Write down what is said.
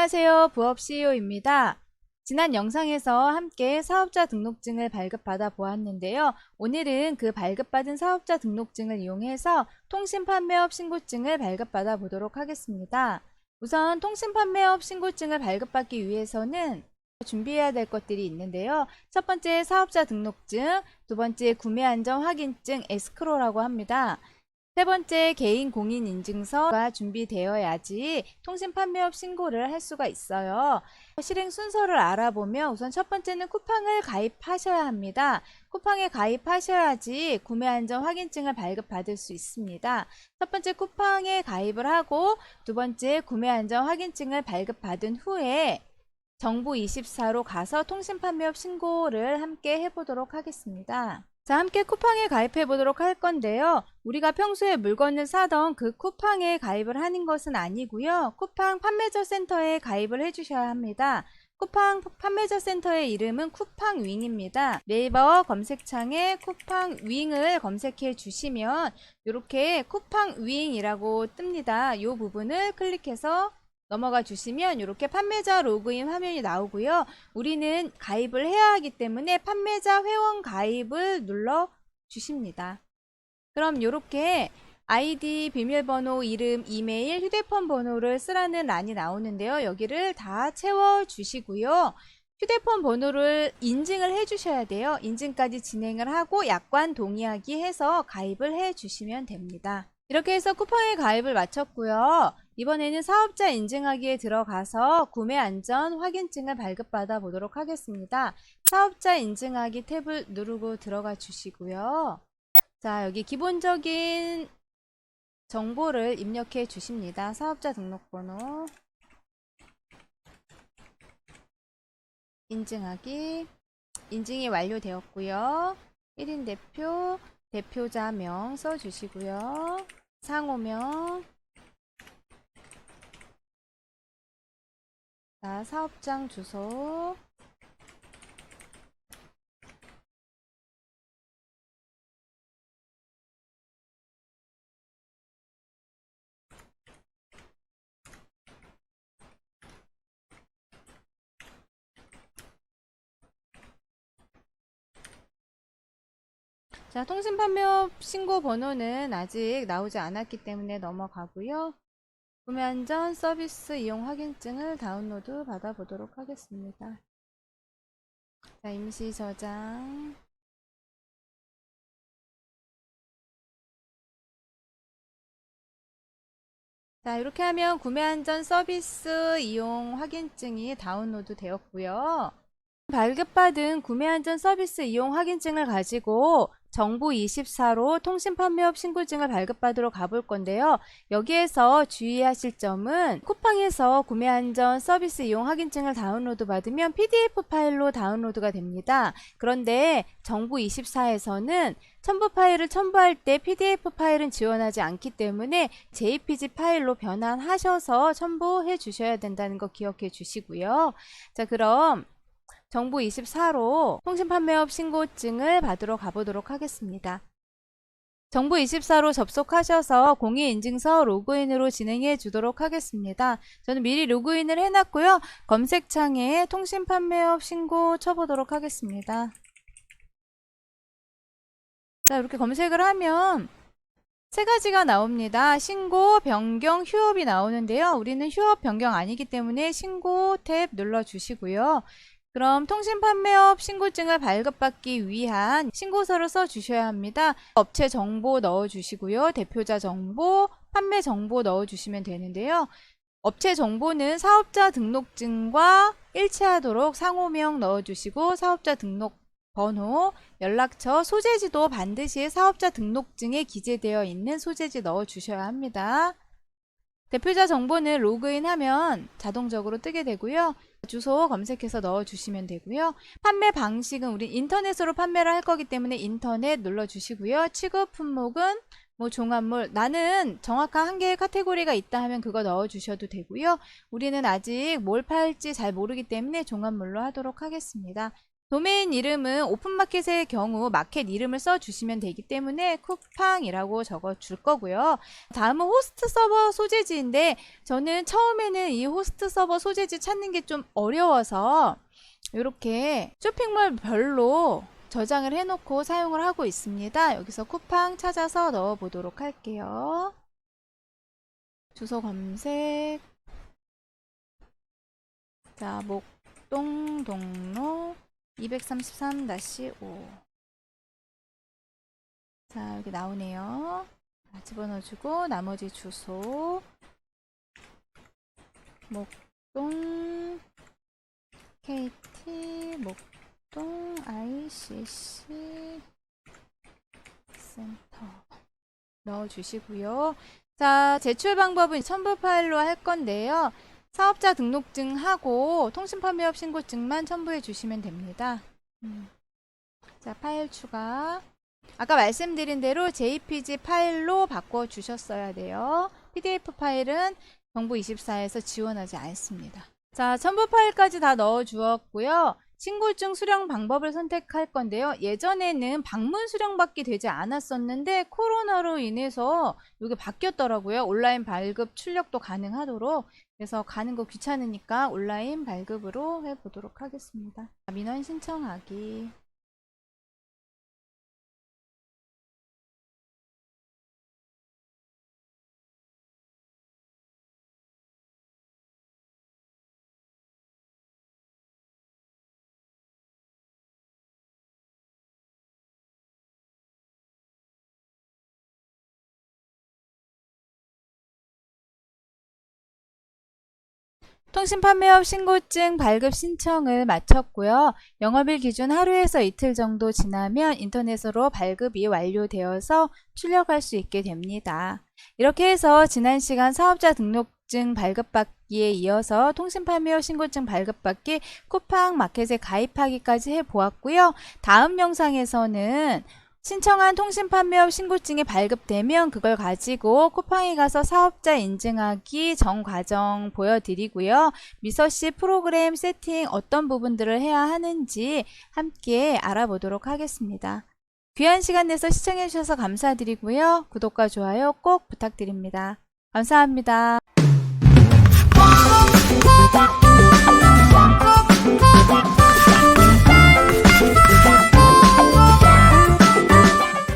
안녕하세요. 부업 CEO입니다. 지난 영상에서 함께 사업자 등록증을 발급받아 보았는데요. 오늘은 그 발급받은 사업자 등록증을 이용해서 통신판매업 신고증을 발급받아 보도록 하겠습니다. 우선 통신판매업 신고증을 발급받기 위해서는 준비해야 될 것들이 있는데요. 첫 번째 사업자 등록증, 두 번째 구매안전 확인증 에스크로라고 합니다. 세 번째 개인 공인인증서가 준비되어야지 통신판매업 신고를 할 수가 있어요. 실행 순서를 알아보면 우선 첫 번째는 쿠팡을 가입하셔야 합니다. 쿠팡에 가입하셔야지 구매안전 확인증을 발급받을 수 있습니다. 첫 번째 쿠팡에 가입을 하고 두 번째 구매안전 확인증을 발급받은 후에 정부24로 가서 통신판매업 신고를 함께 해보도록 하겠습니다. 자, 함께 쿠팡에 가입해 보도록 할 건데요. 우리가 평소에 물건을 사던 그 쿠팡에 가입을 하는 것은 아니고요. 쿠팡 판매자 센터에 가입을 해 주셔야 합니다. 쿠팡 판매자 센터의 이름은 쿠팡윙입니다. 네이버 검색창에 쿠팡윙을 검색해 주시면 이렇게 쿠팡윙이라고 뜹니다. 이 부분을 클릭해서 넘어가 주시면 이렇게 판매자 로그인 화면이 나오고요. 우리는 가입을 해야 하기 때문에 판매자 회원 가입을 눌러 주십니다. 그럼 이렇게 아이디, 비밀번호, 이름, 이메일, 휴대폰 번호를 쓰라는 란이 나오는데요. 여기를 다 채워 주시고요. 휴대폰 번호를 인증을 해 주셔야 돼요. 인증까지 진행을 하고 약관 동의하기 해서 가입을 해 주시면 됩니다. 이렇게 해서 쿠팡에 가입을 마쳤고요. 이번에는 사업자 인증하기에 들어가서 구매 안전 확인증을 발급받아 보도록 하겠습니다. 사업자 인증하기 탭을 누르고 들어가 주시고요. 자, 여기 기본적인 정보를 입력해 주십니다. 사업자 등록번호, 인증하기, 인증이 완료되었고요. 1인 대표, 대표자명 써주시고요. 상호명, 자, 사업장 주소, 자, 통신판매업 신고 번호는 아직 나오지 않았기 때문에 넘어가고요. 구매안전 서비스 이용 확인증을 다운로드 받아보도록 하겠습니다. 자, 임시 저장. 자, 이렇게 하면 구매안전 서비스 이용 확인증이 다운로드 되었고요. 발급받은 구매안전 서비스 이용 확인증을 가지고 정부24로 통신판매업 신고증을 발급받으러 가볼 건데요. 여기에서 주의하실 점은 쿠팡에서 구매안전 서비스 이용 확인증을 다운로드 받으면 PDF 파일로 다운로드가 됩니다. 그런데 정부24에서는 첨부 파일을 첨부할 때 PDF 파일은 지원하지 않기 때문에 JPG 파일로 변환하셔서 첨부해 주셔야 된다는 거 기억해 주시고요. 자, 그럼 정부24로 통신판매업 신고증을 받으러 가보도록 하겠습니다. 정부24로 접속하셔서 공인인증서 로그인으로 진행해 주도록 하겠습니다. 저는 미리 로그인을 해놨고요. 검색창에 통신판매업 신고 쳐보도록 하겠습니다. 자, 이렇게 검색을 하면 세 가지가 나옵니다. 신고, 변경, 휴업이 나오는데요. 우리는 휴업, 변경 아니기 때문에 신고 탭 눌러주시고요. 그럼 통신판매업 신고증을 발급받기 위한 신고서를 써주셔야 합니다. 업체 정보 넣어주시고요. 대표자 정보, 판매 정보 넣어주시면 되는데요. 업체 정보는 사업자 등록증과 일치하도록 상호명 넣어주시고 사업자 등록 번호, 연락처, 소재지도 반드시 사업자 등록증에 기재되어 있는 소재지 넣어주셔야 합니다. 대표자 정보는 로그인하면 자동적으로 뜨게 되고요. 주소 검색해서 넣어주시면 되고요. 판매 방식은 우리 인터넷으로 판매를 할 거기 때문에 인터넷 눌러주시고요. 취급 품목은 뭐 종합물, 나는 정확한 한 개의 카테고리가 있다 하면 그거 넣어주셔도 되고요. 우리는 아직 뭘 팔지 잘 모르기 때문에 종합물로 하도록 하겠습니다. 도메인 이름은 오픈마켓의 경우 마켓 이름을 써주시면 되기 때문에 쿠팡이라고 적어줄 거고요. 다음은 호스트 서버 소재지인데 저는 처음에는 이 호스트 서버 소재지 찾는 게 좀 어려워서 이렇게 쇼핑몰별로 저장을 해놓고 사용을 하고 있습니다. 여기서 쿠팡 찾아서 넣어보도록 할게요. 주소 검색. 자, 목동 동로 233-5. 자, 여기 나오네요. 자, 집어넣어주고 나머지 주소 목동 KT 목동 ICC 센터 넣어주시고요. 자, 제출 방법은 첨부 파일로 할 건데요. 사업자 등록증하고 통신판매업 신고증만 첨부해 주시면 됩니다. 자, 파일 추가. 아까 말씀드린 대로 JPG 파일로 바꿔 주셨어야 돼요. PDF 파일은 정부24에서 지원하지 않습니다. 자, 첨부 파일까지 다 넣어 주었고요. 신고증 수령 방법을 선택할 건데요. 예전에는 방문 수령받기 되지 않았었는데 코로나로 인해서 이게 바뀌었더라고요. 온라인 발급 출력도 가능하도록. 그래서 가는 거 귀찮으니까 온라인 발급으로 해보도록 하겠습니다. 민원 신청하기. 통신판매업 신고증 발급 신청을 마쳤고요. 영업일 기준 하루에서 이틀 정도 지나면 인터넷으로 발급이 완료되어서 출력할 수 있게 됩니다. 이렇게 해서 지난 시간 사업자 등록증 발급받기에 이어서 통신판매업 신고증 발급받기 쿠팡 마켓에 가입하기까지 해보았고요. 다음 영상에서는 신청한 통신판매업 신고증이 발급되면 그걸 가지고 쿠팡에 가서 사업자 인증하기 전 과정 보여드리고요. 미서씨 프로그램 세팅 어떤 부분들을 해야 하는지 함께 알아보도록 하겠습니다. 귀한 시간 내서 시청해주셔서 감사드리고요. 구독과 좋아요 꼭 부탁드립니다. 감사합니다.